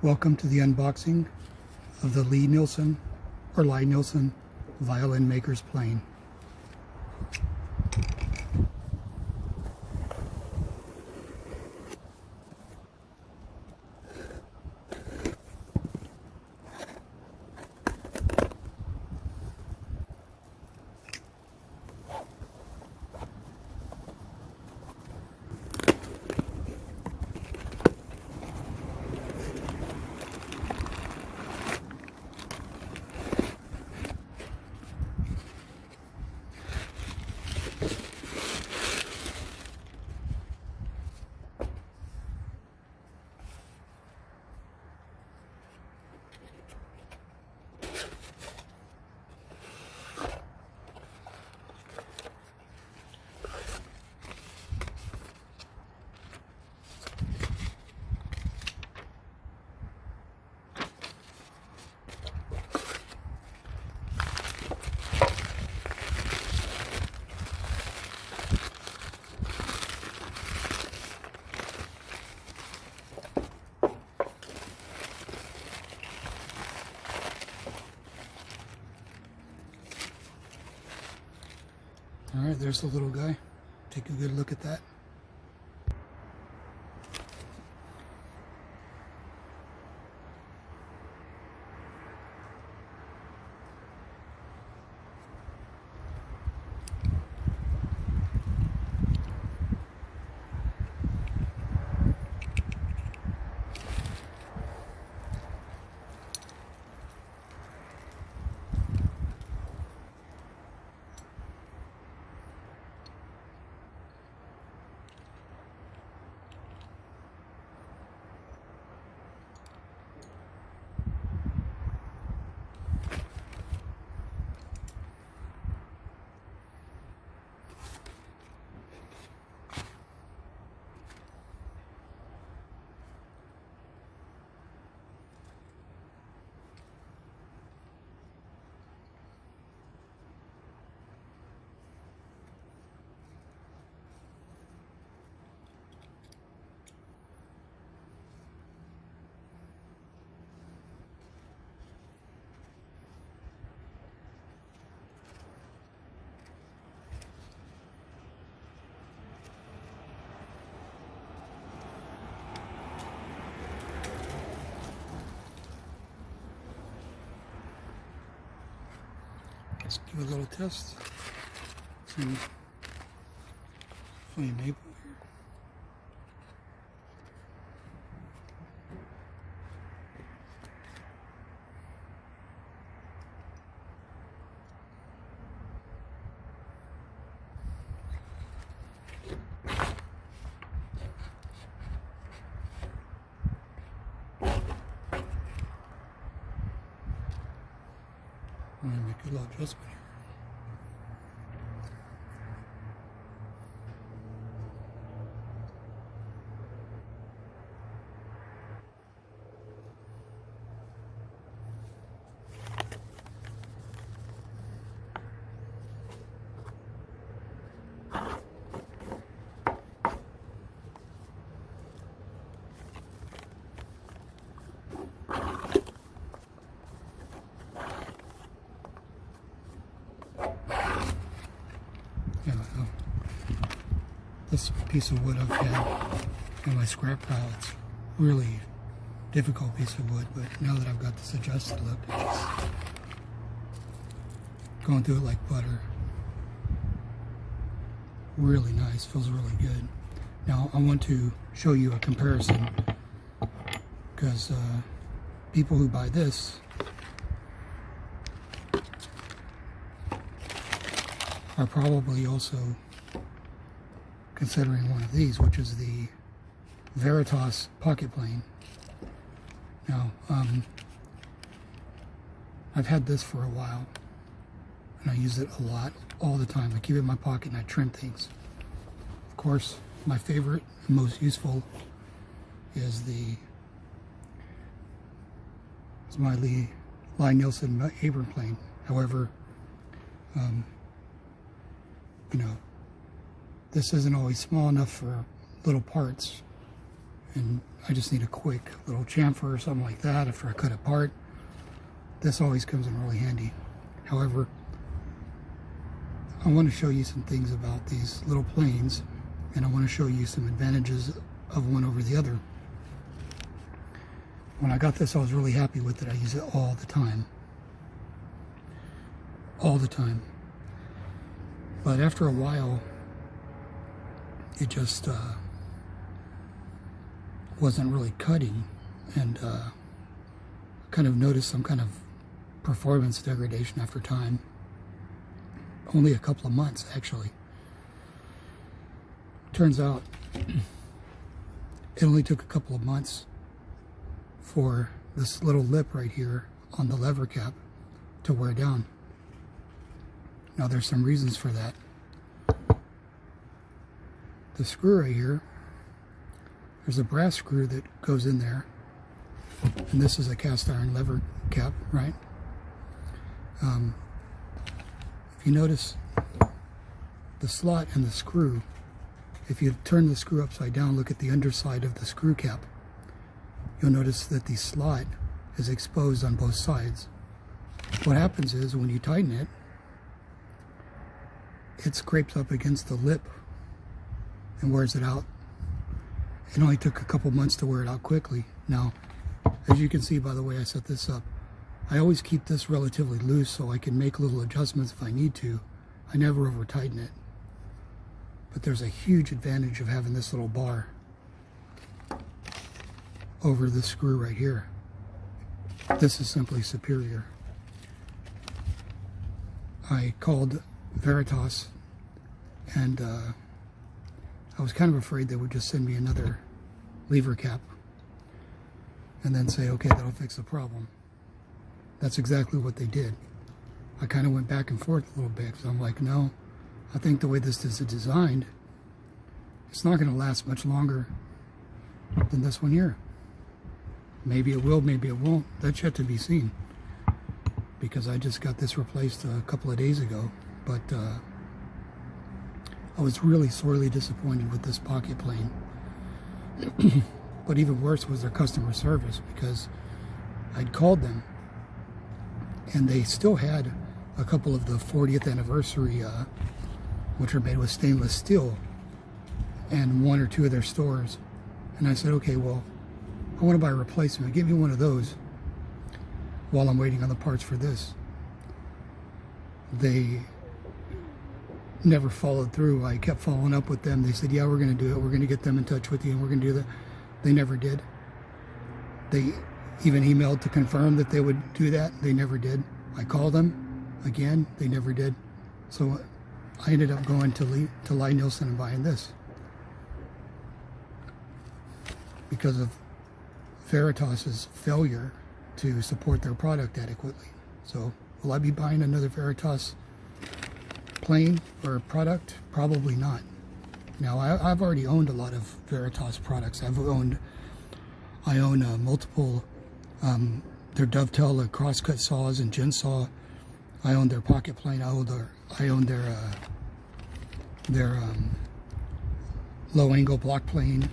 Welcome to the unboxing of the Lie Nielsen Violin Maker's Plane. Alright, there's the little guy. Take a good look at that. Let's give a little test. Some funny maple here. I'm going to make a little adjustment here. This piece of wood I've had in my scrap pile, it's really difficult piece of wood, but now that I've got this adjusted look, it's going through it like butter. Really nice, feels really good. Now I want to show you a comparison, because people who buy this are probably also considering one of these, which is the Veritas Pocket Plane. Now, I've had this for a while, and I use it a lot, all the time. I keep it in my pocket and I trim things. Of course, my favorite and most useful is my Lie Nielsen apron plane. However, you know, this isn't always small enough for little parts, and I just need a quick little chamfer or something like that after I cut apart, this always comes in really handy. However, I want to show you some things about these little planes, and I want to show you some advantages of one over the other. When I got this, I was really happy with it. I use it all the time. All the time. But after a while, it just wasn't really cutting, and kind of noticed some kind of performance degradation after time. Only a couple of months, actually. Turns out it only took a couple of months for this little lip right here on the lever cap to wear down. Now there's some reasons for that. The screw right here, there's a brass screw that goes in there, and this is a cast iron lever cap, right? If you notice the slot and the screw, if you turn the screw upside down, look at the underside of the screw cap, you'll notice that the slot is exposed on both sides. What happens is when you tighten it, it scrapes up against the lip and wears it out. It only took a couple months to wear it out quickly. Now, as you can see by the way I set this up, I always keep this relatively loose so I can make little adjustments if I need to. I never over tighten it. But there's a huge advantage of having this little bar over the screw right here. This is simply superior. I called Veritas, and I was kind of afraid they would just send me another lever cap and then say, okay, that'll fix the problem. That's exactly what they did. I kind of went back and forth a little bit, because I'm like, no, I think the way this is designed, it's not going to last much longer than this one here. Maybe it will, maybe it won't. That's yet to be seen, because I just got this replaced a couple of days ago. But I was really sorely disappointed with this pocket plane. But even worse was their customer service, because I'd called them and they still had a couple of the 40th anniversary, which are made with stainless steel, and one or two of their stores. And I said, okay, well, I want to buy a replacement. Give me one of those while I'm waiting on the parts for this. They never followed through. I kept following up with them. They said, yeah, we're going to do it. We're going to get them in touch with you, and we're going to do that. They never did. They even emailed to confirm that they would do that. They never did. I called them again. They never did. So I ended up going to Lie Nielsen and buying this because of Veritas's failure to support their product adequately. So will I be buying another Veritas plane or product? Probably not. Now I've already owned a lot of Veritas products. I own multiple their dovetail, crosscut saws, and gin saw. I own their pocket plane. I own their low angle block plane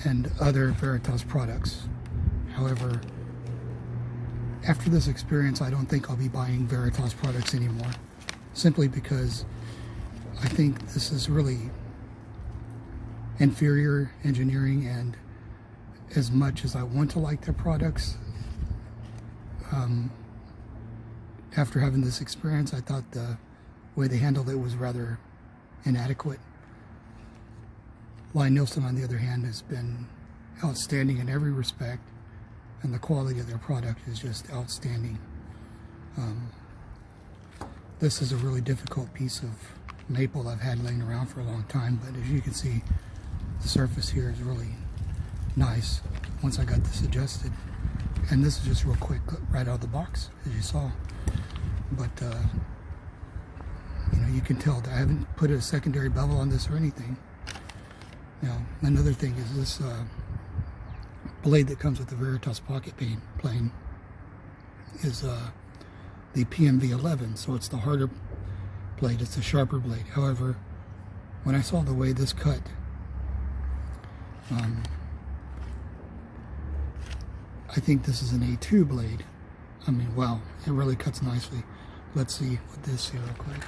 and other Veritas products. However, after this experience, I don't think I'll be buying Veritas products anymore, simply because I think this is really inferior engineering, and as much as I want to like their products, after having this experience, I thought the way they handled it was rather inadequate. Lie Nielsen, on the other hand, has been outstanding in every respect, and the quality of their product is just outstanding. This is a really difficult piece of maple I've had laying around for a long time, but as you can see, the surface here is really nice once I got this adjusted. And this is just real quick, right out of the box, as you saw. But you know, you can tell that I haven't put a secondary bevel on this or anything. Now, another thing is this blade that comes with the Veritas Pocket Plane is the PMV 11, so it's the harder blade, it's a sharper blade. However, when I saw the way this cut, I think this is an A2 blade. I mean, wow, it really cuts nicely. Let's see with this here real quick.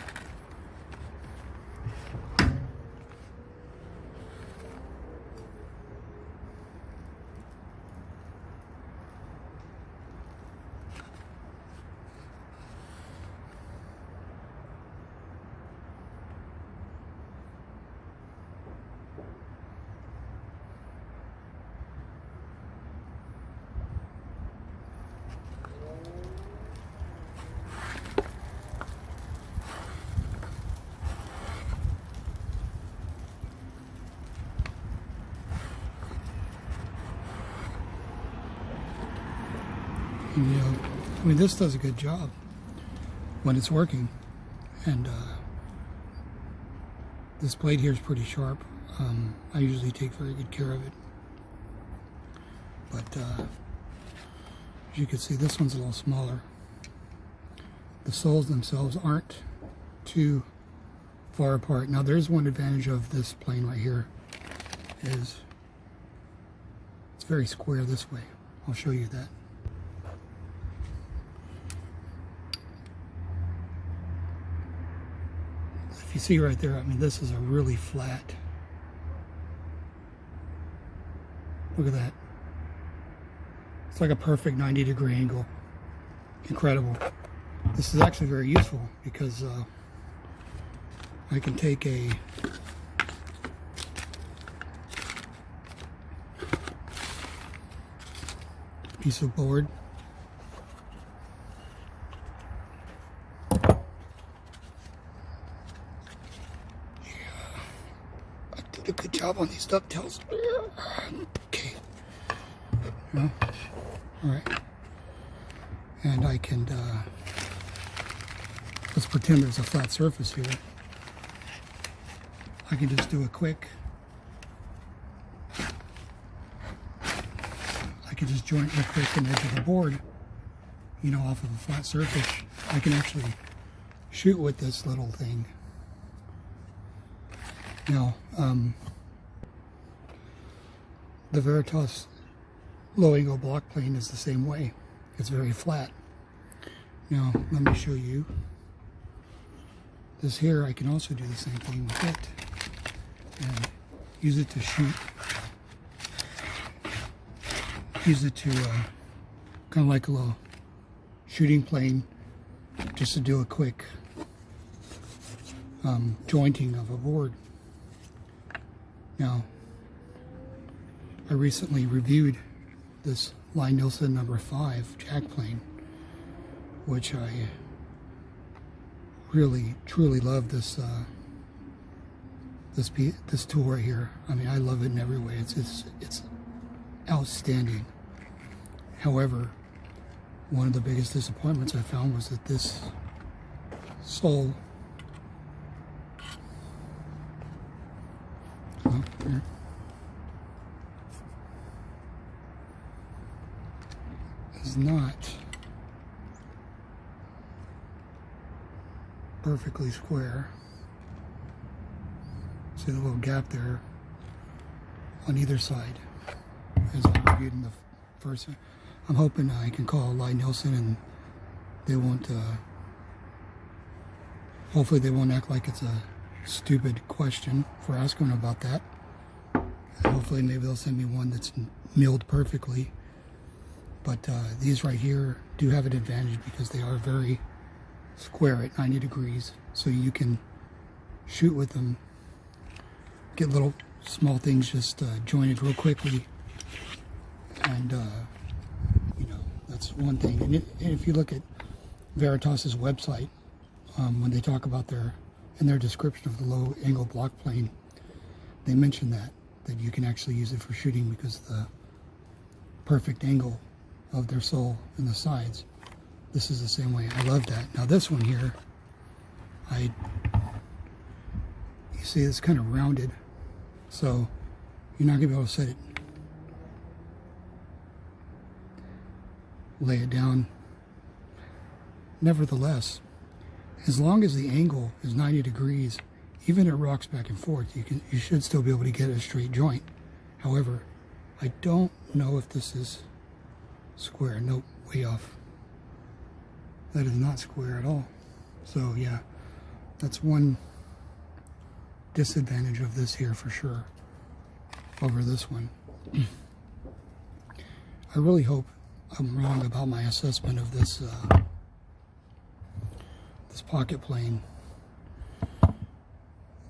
And, you know, I mean, this does a good job when it's working. And this blade here is pretty sharp. I usually take very good care of it. But as you can see, this one's a little smaller. The soles themselves aren't too far apart. Now, there's one advantage of this plane right here, is it's very square this way. I'll show you that. If you see right there, I mean, this is a really flat. Look at that. It's like a perfect 90-degree angle. Incredible. This is actually very useful because I can take a piece of board, a good job on these ducktails. Okay. Well, all right. And I can, let's pretend there's a flat surface here. I can just do a quick, I can just joint real quick an edge of the board, you know, off of a flat surface. I can actually shoot with this little thing. Now, the Veritas low angle block plane is the same way. It's very flat. Now, let me show you. This here, I can also do the same thing with it and use it to shoot. Use it to kind of like a little shooting plane, just to do a quick jointing of a board. Now, I recently reviewed this Lie Nielsen number 5 jack plane, which I really truly love. This this tool right here. I mean, I love it in every way. It's outstanding. However, one of the biggest disappointments I found was that this sole, here, is not perfectly square. See the little gap there on either side, as I reviewed in the first. I'm hoping I can call Lie Nielsen and they won't, hopefully they won't act like it's a stupid question for asking about that. And hopefully maybe they'll send me one that's milled perfectly. But these right here do have an advantage because they are very square at 90 degrees. So you can shoot with them, get little small things just jointed real quickly. And, you know, that's one thing. And if you look at Veritas's website, when they talk about in their description of the low angle block plane, they mention that you can actually use it for shooting because of the perfect angle of their sole and the sides. This is the same way. I love that. Now this one here, you see it's kind of rounded, so you're not gonna be able to set it, lay it down. Nevertheless, as long as the angle is 90 degrees, even if it rocks back and forth, you should still be able to get a straight joint. However, I don't know if this is square. Nope, way off. That is not square at all. So yeah, that's one disadvantage of this here for sure over this one. I really hope I'm wrong about my assessment of this this pocket plane.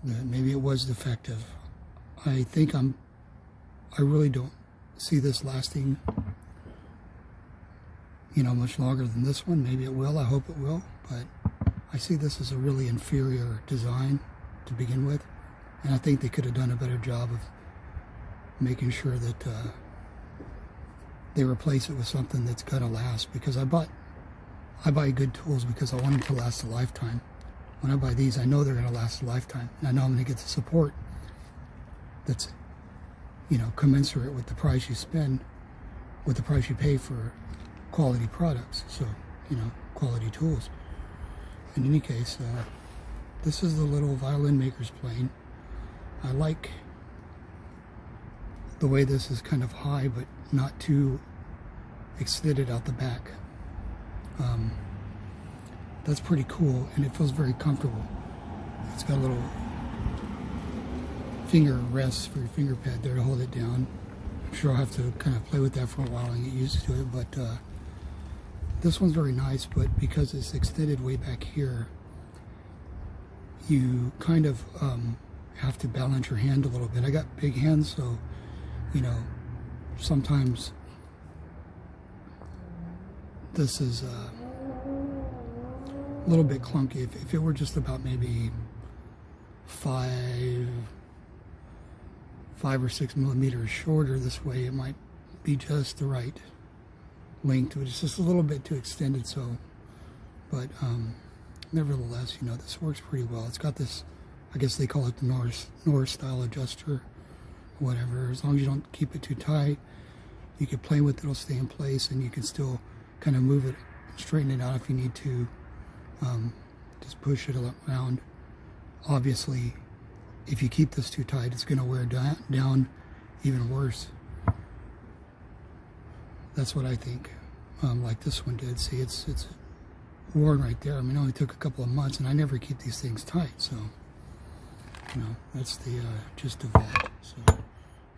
That maybe it was defective. I really don't see this lasting, you know, much longer than this one. Maybe it will. I hope it will. But I see this as a really inferior design to begin with, and I think they could have done a better job of making sure that they replace it with something that's gonna last. Because I buy good tools because I want them to last a lifetime. When I buy these, I know they're gonna last a lifetime, and I know I'm gonna get the support that's, you know, commensurate with the price you spend, with the price you pay for quality products. So, you know, quality tools. In any case, this is the little violin maker's plane. I like the way this is kind of high, but not too extended out the back. That's pretty cool, and it feels very comfortable. It's got a little finger rest for your finger pad there to hold it down. I'm sure I'll have to kind of play with that for a while and get used to it, but this one's very nice. But because it's extended way back here, you kind of have to balance your hand a little bit. I got big hands, so, you know, sometimes this is a little bit clunky. If it were just about maybe 5 or 6 millimeters shorter this way, it might be just the right length to it. It's just a little bit too extended, so, but nevertheless, you know, this works pretty well. It's got this, I guess they call it the Norris style adjuster, whatever. As long as you don't keep it too tight, you can play with it, it'll stay in place, and you can still kind of move it, straighten it out if you need to. Just push it around. Obviously, if you keep this too tight, it's going to wear down even worse. That's what I think. Like this one did. See, it's worn right there. I mean, it only took a couple of months, and I never keep these things tight. So, you know, that's the gist of that. So,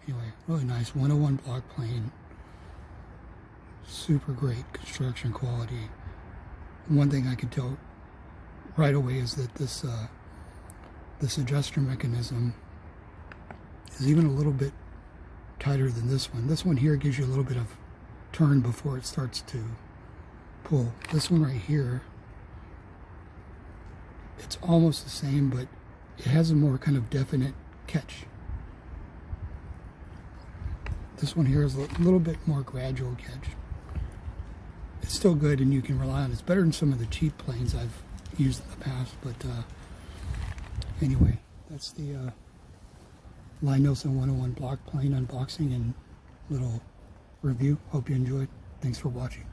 anyway, really nice 101 block plane. Super great construction quality. One thing I could tell right away is that this this adjuster mechanism is even a little bit tighter than this one. This one here gives you a little bit of turn before it starts to pull. This one right here, it's almost the same, but it has a more kind of definite catch. This one here is a little bit more gradual catch. It's still good, and you can rely on it. It's better than some of the cheap planes I've used in the past, but anyway, that's the Lie Nielsen 101 block plane unboxing and little review. Hope you enjoyed. Thanks for watching.